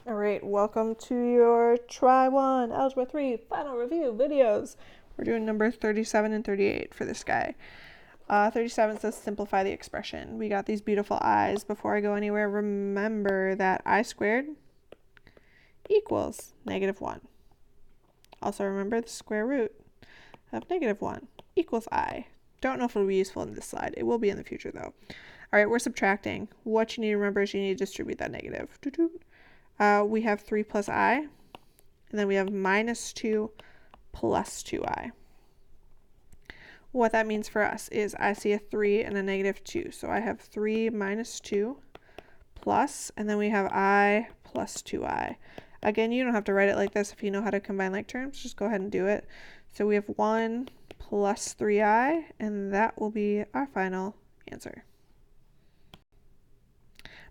All right, welcome to your Try 1 Algebra 3 final review videos. We're doing number 37 and 38 for this guy. 37 says simplify the expression. We got these beautiful i's. Before I go anywhere, remember that I squared equals -1. Also remember the square root of -1 equals I. Don't know if it'll be useful in this slide. It will be in the future though. All right, we're subtracting. What you need to remember is you need to distribute that negative. We have 3 plus I, and then we have -2 plus 2i. What that means for us is I see a 3 and a -2. So I have 3 minus 2 plus, and then we have I plus 2i. Again, you don't have to write it like this if you know how to combine like terms. Just go ahead and do it. So we have 1 plus 3i, and that will be our final answer.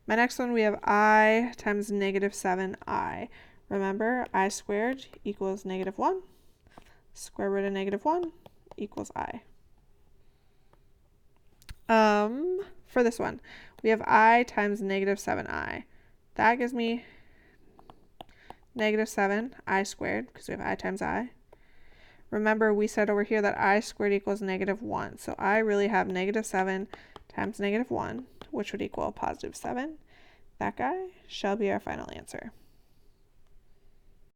My next one, we have I times -7i. Remember, I squared equals -1. Square root of -1 equals I. For this one, we have I times -7i. That gives me -7 I squared, because we have I times I. Remember, we said over here that I squared equals -1. So I really have -7 times -1, which would equal +7. That guy shall be our final answer.